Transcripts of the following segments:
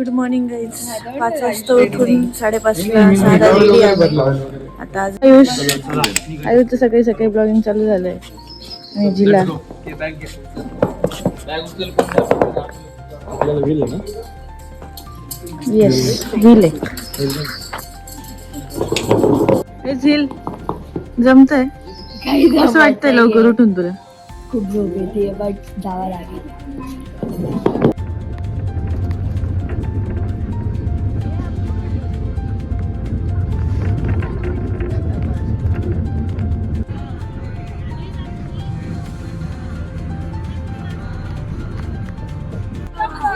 Good morning guys. 5 वाजता उठून 5:30ला साधा रेडी आहे. आता आज आयुषचं सकाळी सकाळी ब्लॉगिंग चालू झालंय आणि जिला येस झील आहे. हे झील जमतंय कसं वाटतंय लवकर उठून तुला? खूप झोप येते बट जावं लागेल.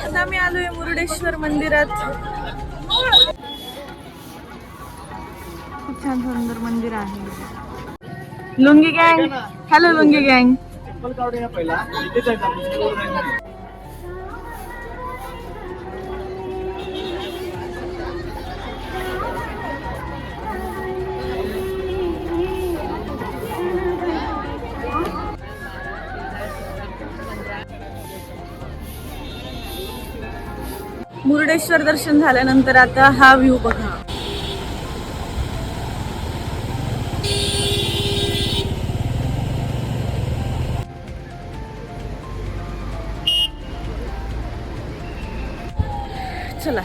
आता मी आलोय मुरुडेश्वर मंदिरात. खूप छान सुंदर मंदिर आहे. लुंगी गँग, हॅलो लुंगी गँग. मुरुडेश्वर दर्शन झाल्यानंतर आता हा व्ह्यू बघा. चला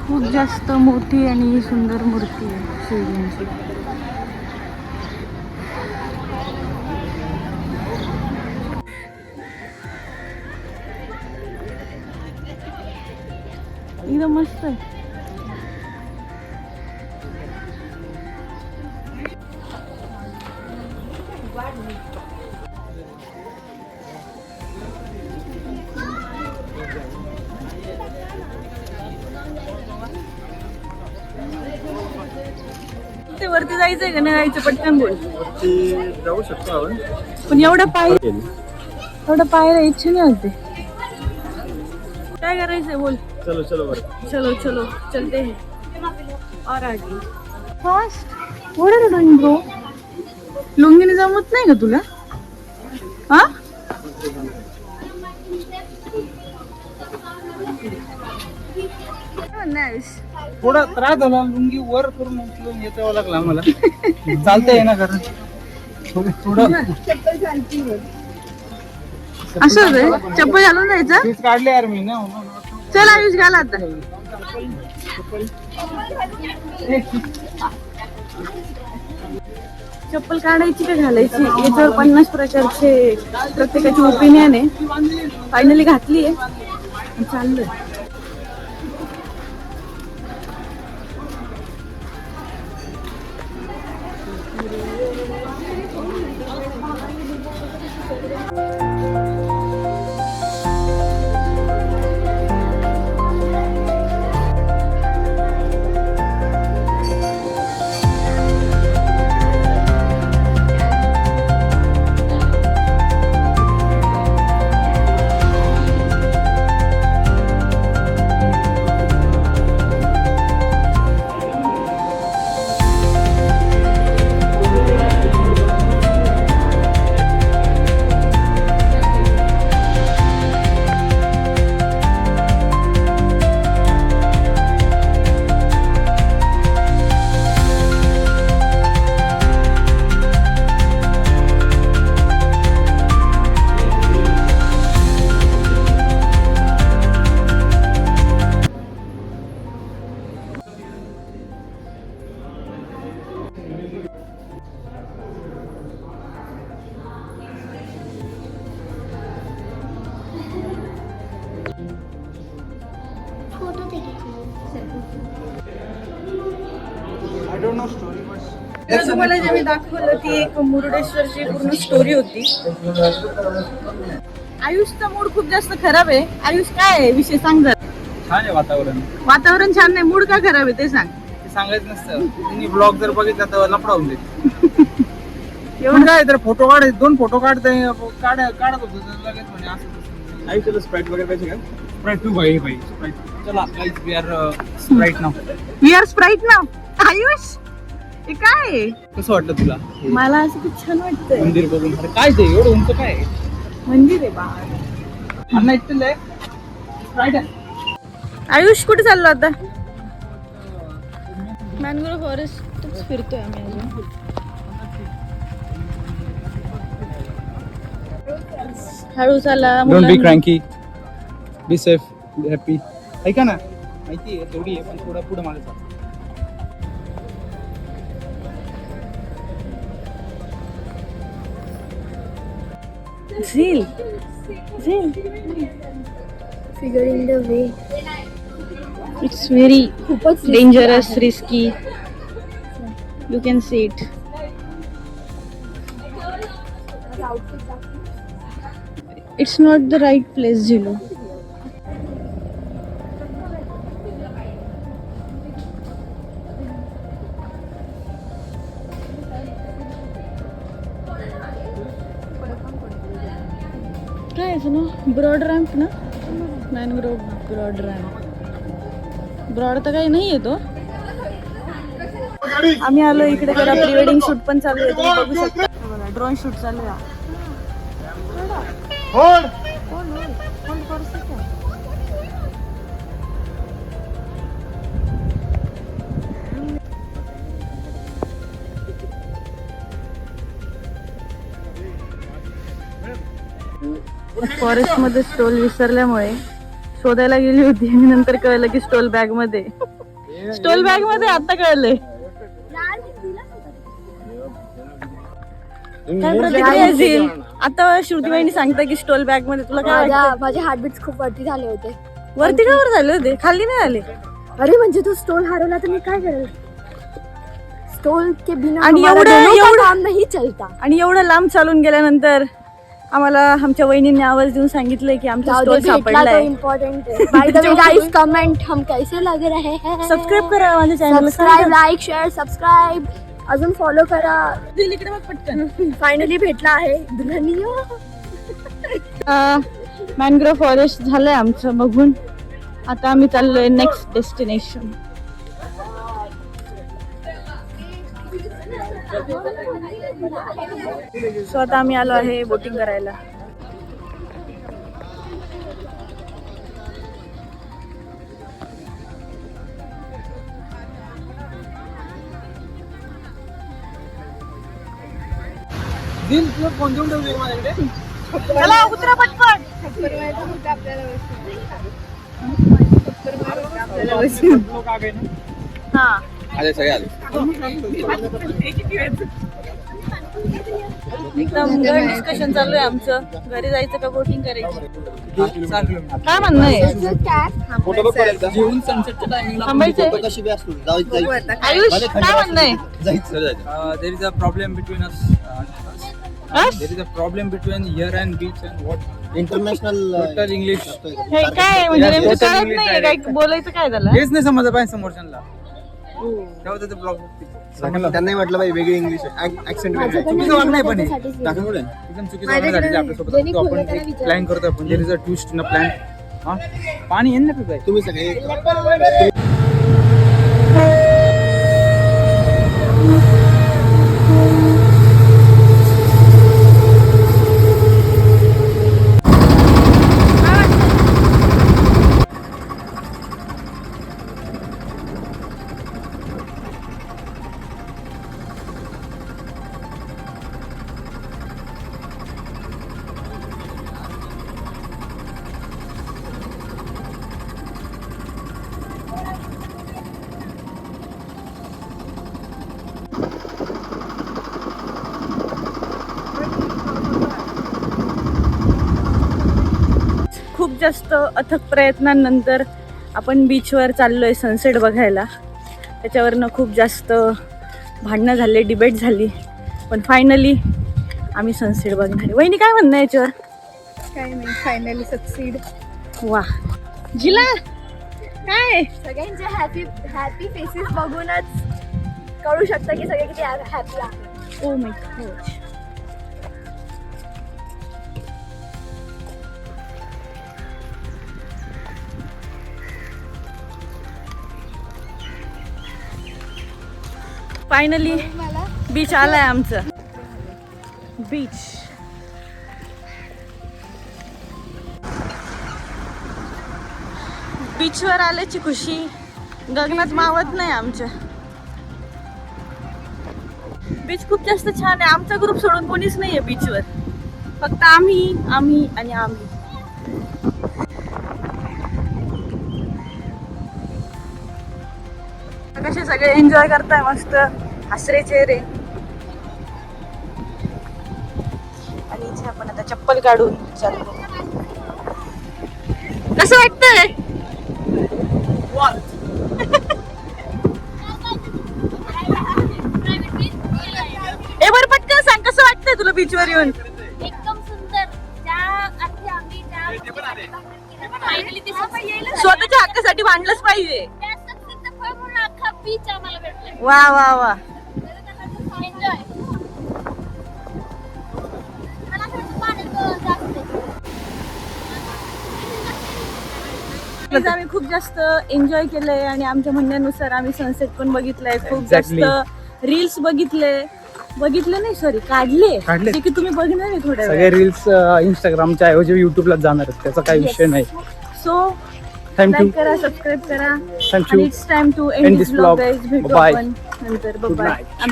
खूप जास्त मोठी आणि सुंदर मूर्ती आहे शिवजींची. एकदम मस्त आहे. ते वरती जायचंय का नाही जायचं पटकन बोल. जाऊ शकतो आपण पण एवढं पाहायला इच्छा नाही होते. काय करायचंय बोल. चलो चलो बरं. चलो चलो चलते हैं और आगे फास्ट. थोडं रडाई ब्रो. लुंगीने जमत नाही का तुला? हा थोडा त्रास झाला. लुंगी वर करून उचलून येतावं लागला आम्हाला. चालतंय ना कारण थोडं असं होतंय. चप्पल घालून जायचं. पीस काढले यार मी ना. चल आयुष घाल आता. चप्पल काढायची का घालायची याच्यावर 50 प्रकारचे प्रत्येकाची ओपिनियन आहे. फायनली घातली आहे चाललंय. तुम्हाला जे मी दाखवलं ती एक मुरुडेश्वरची पूर्ण स्टोरी होती. आयुषचा मूड खूप जास्त खराब आहे. आयुष काय आहे विषय सांग जरा. छान आहे वातावरण. वातावरण छान नाही, मूड का खराब आहे ते सांग. ते सांगायचं नसतं. तुम्ही ब्लॉग जर बघितला तर लफडा होऊन जाईल. एवढं काय तर फोटो काढायचे. 2 फोटो काढत होतो लगेच म्हणे असं. आई चलो स्प्राईट वगैरे पाहिजे का? स्प्राईट 2 भाई स्प्राईट. चला guys we are Sprite now. We are Sprite now. Ayush हे काय आहे? कसं वाटलं तुला मला असं खूप छान वाटतंय. मंदिर बघून? अरे काय ते एवढं उंच काय आहे? मंदिर आहे बा. अण्णा इथलं आहे राईट आहे. आयुष कुठे चाललो आता? मॅनग्रोव्ह फॉरेस्टच फिरतोय आम्ही अजून. हळू चाला डोंट बी मुलांना. क्रँकी, बी सेफ, बी हॅपी. ऐका ना, माहिती आहे थोडी आहे पण थोडा पुढे मागे चाल. झील झील figuring the way. It's very खूपच dangerous, risky. You can see it. It's not the right place झिलू. काय आहे ना, ब्रॉड रॅम्प ना, मॅनग्रोव्ह ब्रॉड रॅम्प. ब्रॉड तर काही नाही येतो. आम्ही आलो इकडे जरा प्री वेडिंग शूट पण चालू आहे, तुम्ही बघू शकता. बघा ड्रोन शूट चालू आहे. फॉरेस्ट मध्ये स्टोल विसरल्यामुळे शोधायला गेली होती आणि नंतर कळलं की स्टोल बॅग मध्ये. स्टोल बॅग मध्ये आता कळलंय. काय प्रतिक्रिया असेल आता? श्रुतीबाईंनी सांगता की स्टोल बॅग मध्ये. तुला काय वाटतं? माझे हार्टबीट्स खूप वरती झाले होते. वरती का वर झाले होते? खाली नाही आले. अरे म्हणजे तू स्टोल हरवला तर मी काय करेल? स्टोल के बिना आणि हमारा एवढं- दोनों का एवढं- काम नहीं चलता. आणि एवढं लांब चालून गेल्यानंतर आम्हाला आमच्या वहिनींनी आवाज देऊन सांगितलंय की आमचा जाऊ दे, स्टोल भेटला तो सापडलाय. इम्पॉर्टंट है. By the way guys, comment हम कैसे लग रहे हैं. सबस्क्राईब करा माझ्या चॅनलला. Subscribe, like, share, subscribe. अजून फॉलो करा. इकडे बघ पटकन. फायनली भेटला आहे दुल्हनिया. मॅनग्रोव्ह फॉरेस्ट झालंय आमचं बघून. आता आम्ही चाललोय नेक्स्ट डेस्टिनेशन. सो आता आम्ही आलो आहे बोटिंग करायला. दिल तुला फोन देऊन ठेवली माझ्याकडे. चला उतरा पटपट. लोक आ गए ना. हा आले सगळे आले. एकदम गड डिस्कशन चालू आहे आमचं. घरी जायचं का बोटिंग करायची? 4 किलोमीटर. काय म्हणणं आहे? फोटो बघ पडेल. जेवून सनसेटच्या टायमिंगला थांबायचंय? कशी बी असतो जायचं आयुष काय म्हणणं आहे? there is a problem between us. There is a problem between here and beach and what international total English. हे काय म्हणजे नेमकं Total कळत English नाही काय बोलायचं काय झालं? हेच नाही समजलं पाहिजे समोरच्यांना. तेव्हा त्याचं ब्लॉग त्यांनाही म्हटलं पाहिजे वेगळी इंग्लिश ऍक्सेंट चुकीचं वागणं आहे पण हे. टाकून कुठे एकदम चुकीचं वागणं झालं आपल्यासोबत. तो आपण एक प्लॅन करतो आपण. There is a twist in a plan. हा पाणी येईल ना तुझं. तुम्ही सगळे खूप जास्त अथक प्रयत्नांनंतर आपण बीचवर चाललोय सनसेट बघायला. त्याच्यावरनं खूप जास्त भांडणं झाले, डिबेट झाली, पण फायनली आम्ही सनसेट बघणार आहे. वहिनी काय म्हणणं आहे याच्यावर? काय नाही, फायनली सक्सीड. वा जिला काय सगळ्यांचे हॅपी हॅपी फेसेस बघूनच कळू शकतं की सगळे किती हॅपी आहेत. Oh my God. Finally beach आलाय आमचं. बीच बीचवर आल्याची खुशी गगनात मावत नाही आमच्या. बीच खूप जास्त छान आहे. आमचा ग्रुप सोडून कोणीच नाहीये बीचवर, फक्त आम्ही आणि आम्ही. कसे सगळे एन्जॉय करताय, मस्त हसरे चेहरे. आणि इथे आपण आता चप्पल काढून चालतो. कसं वाटतंय? ए बरं पटकन सांग, कसं वाटतंय तुला बीचवर येऊन? एकदम सुंदर. स्वतःच्या हक्कासाठी भांडलंच पाहिजे. बीच आम्हाला भेटलंय. वा वा वा. एन्जॉय. मला थोडं पाण्यात जास्त आम्ही खूप जास्त एन्जॉय केलंय आणि आमच्या म्हणण्यानुसार आम्ही सनसेट पण बघितलंय. खूप Exactly. जास्त रील्स बघितले नाही सॉरी काढले जे की तुम्ही बघणार आहे थोड्या सगळे वेळ. रील्स इंस्टाग्रामच्या ऐवजी युट्यूबला जाणार आहेत, त्याचा काही विषय नाही. So thank you. लाईक करा, सबस्क्राईब करा. Thank you. It's time to End end this this blog vlog. Guys. भेटू Bye-bye. आपण नंतर. Good bye. night.